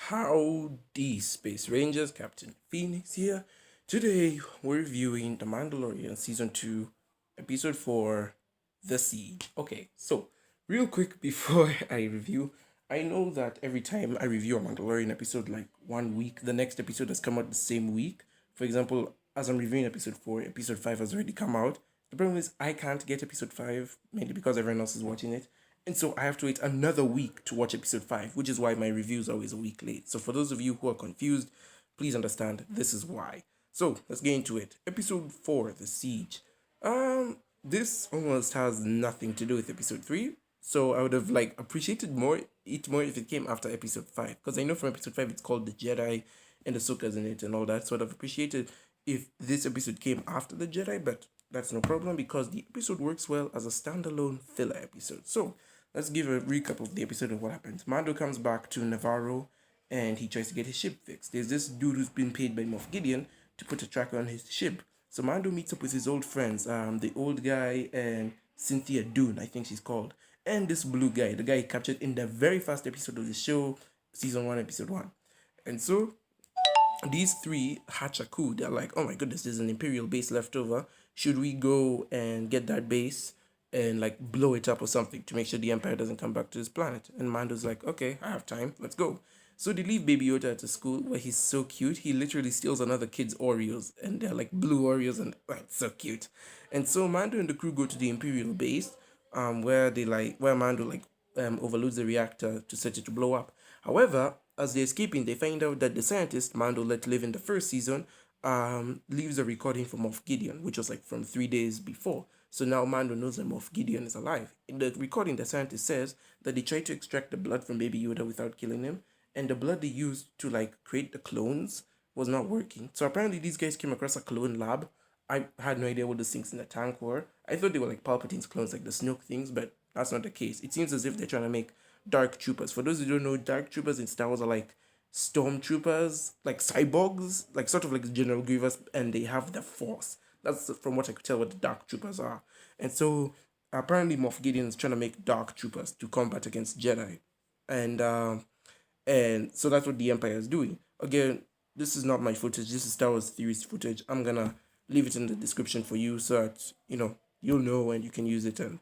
Howdy, Space Rangers, Captain Phoenix here. Today, we're reviewing The Mandalorian Season 2, Episode 4, The Siege. Okay, so, real quick before I review, I know that every time I review a Mandalorian episode, like 1 week, the next episode has come out the same week. For example, as I'm reviewing Episode 4, Episode 5 has already come out. The problem is, I can't get Episode 5, mainly because everyone else is watching it. And so I have to wait another week to watch episode 5, which is why my review is always a week late. So for those of you who are confused, please understand this is why. So let's get into it. Episode 4, The Siege. This almost has nothing to do with episode 3. So I would have appreciated more if it came after episode 5. Because I know from episode 5 it's called The Jedi and the Ahsoka's in it and all that. So I'd have appreciated if this episode came after the Jedi, but that's no problem because the episode works well as a standalone filler episode. So let's give a recap of the episode and what happens. Mando comes back to Navarro and he tries to get his ship fixed. There's this dude who's been paid by Moff Gideon to put a tracker on his ship. So Mando meets up with his old friends, the old guy and Cynthia Dune, I think she's called, and this blue guy, the guy he captured in the very first episode of the show, season 1, episode 1. And so these three hatch a coup. They're like, oh my goodness, there's an Imperial base left over. Should we go and get that base and blow it up or something to make sure the Empire doesn't come back to this planet? And Mando's like, okay, I have time, let's go. So they leave Baby Yoda at the school where he's so cute. He literally steals another kid's Oreos and they're like blue Oreos and it's so cute. And so Mando and the crew go to the Imperial base, where Mando overloads the reactor to set it to blow up. However, as they're escaping, they find out that the scientist Mando let live in the first season leaves a recording from Moff Gideon, which was from 3 days before. So now Mando knows that Moff Gideon is alive. In the recording, the scientist says that they tried to extract the blood from Baby Yoda without killing him, and the blood they used to create the clones was not working. So apparently these guys came across a clone lab. I had no idea what those things in the tank were. I thought they were Palpatine's clones, like the Snoke things, but that's not the case. It seems as if they're trying to make Dark Troopers. For those who don't know, Dark Troopers in Star Wars are stormtroopers, cyborgs, sort of like General Grievous, and they have the Force. That's from what I could tell what the Dark Troopers are. And so apparently Moff Gideon is trying to make Dark Troopers to combat against Jedi, and so that's what the Empire is doing. Again, this is not my footage. This is Star Wars Theories footage. I'm gonna leave it in the description for you so that you'll know and you can use it and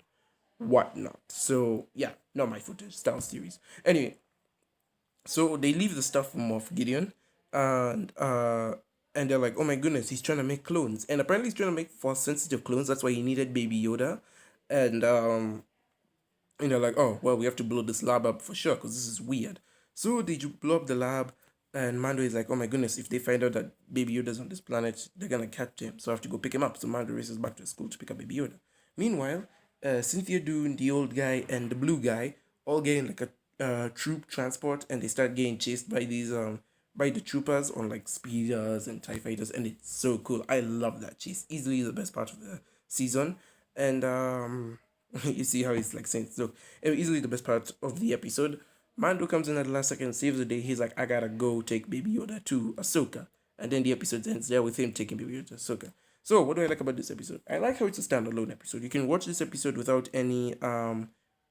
whatnot. So yeah, not my footage. Star Wars Theories. Anyway, so they leave the stuff from Moff Gideon, and they're like, oh my goodness, he's trying to make clones, and apparently he's trying to make force sensitive clones. That's why he needed Baby Yoda, and they're like, oh well, we have to blow this lab up for sure because this is weird. So they blow up the lab, and Mando is like, oh my goodness, if they find out that Baby Yoda's on this planet, they're gonna catch him. So I have to go pick him up. So Mando races back to school to pick up Baby Yoda. Meanwhile, Cynthia Dune, the old guy, and the blue guy all get in a troop transport, and they start getting chased by these by the troopers on speeders and TIE fighters, and it's so cool. I love that chase. Easily the best part of the season. And you see how he's saying so easily the best part of the episode. Mando comes in at the last second, saves the day. He's like, I gotta go take Baby Yoda to Ahsoka. And then the episode ends there with him taking Baby Yoda to Ahsoka. So what do I like about this episode? I like how it's a standalone episode. You can watch this episode without any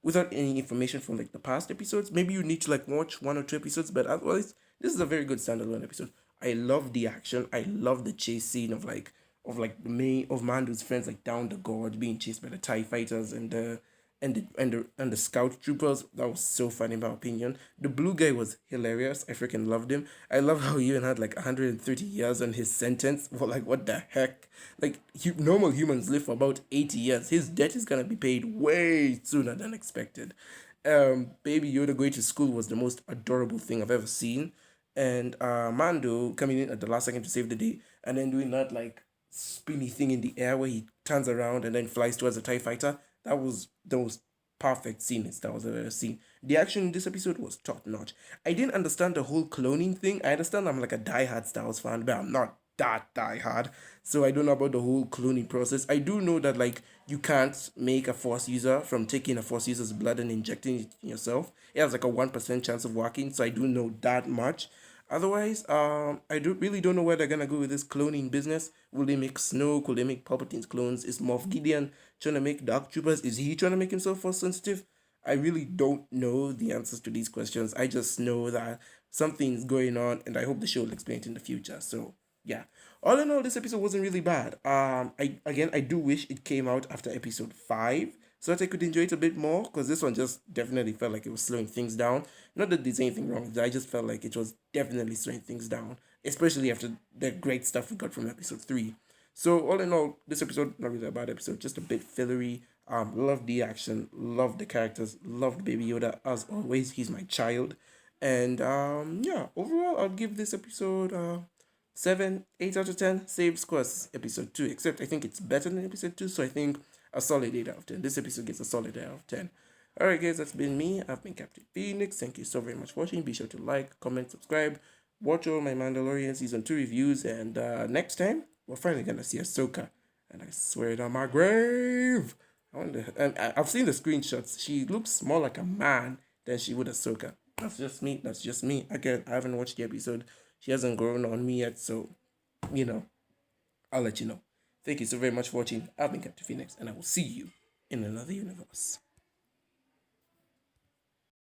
information from the past episodes. Maybe you need to watch 1 or 2 episodes, but otherwise this is a very good standalone episode. I love the action. I love the chase scene of of Mando's friends down the gorge being chased by the TIE fighters and the scout troopers. That was so fun in my opinion. The blue guy was hilarious. I freaking loved him. I love how he even had 130 years on his sentence. Well, what the heck? Normal humans live for about 80 years. His debt is gonna be paid way sooner than expected. Baby Yoda going to school was the most adorable thing I've ever seen. And Mando coming in at the last second to save the day and then doing that spinny thing in the air where he turns around and then flies towards the TIE fighter. That was the most perfect scene in Star Wars I've ever seen. The action in this episode was top notch. I didn't understand the whole cloning thing. I understand I'm a diehard Star Wars fan, but I'm not that diehard. So I don't know about the whole cloning process. I do know that you can't make a Force user from taking a Force user's blood and injecting it in yourself. It has a 1% chance of working, so I do know that much. Otherwise, I don't know where they're gonna go with this cloning business. Will they make Snoke? Will they make Palpatine's clones? Is Moff Gideon trying to make Dark Troopers? Is he trying to make himself force sensitive? I really don't know the answers to these questions. I just know that something's going on, and I hope the show will explain it in the future. So yeah, all in all, this episode wasn't really bad. I do wish it came out after episode 5 so that I could enjoy it a bit more, because this one just definitely felt like it was slowing things down. Not that there's anything wrong with it, I just felt like it was definitely slowing things down, especially after the great stuff we got from episode 3. So all in all, this episode not really a bad episode, just a bit fillery. Love the action, love the characters, loved Baby Yoda as always. He's my child, and yeah. Overall, I'd give this episode 7, 8 out of 10. Same score as episode 2, except I think it's better than episode 2. So I think a solid 8 out of 10. This episode gets a solid 8 out of 10. Alright, guys, that's been me. I've been Captain Phoenix. Thank you so very much for watching. Be sure to like, comment, subscribe, watch all my Mandalorian season 2 reviews, and next time we're finally gonna see Ahsoka, and I swear it on my grave. I wonder. I've seen the screenshots. She looks more like a man than she would Ahsoka. That's just me. That's just me. Again, I haven't watched the episode. She hasn't grown on me yet, so you know, I'll let you know. Thank you so very much for watching. I've been Captain Phoenix, and I will see you in another universe.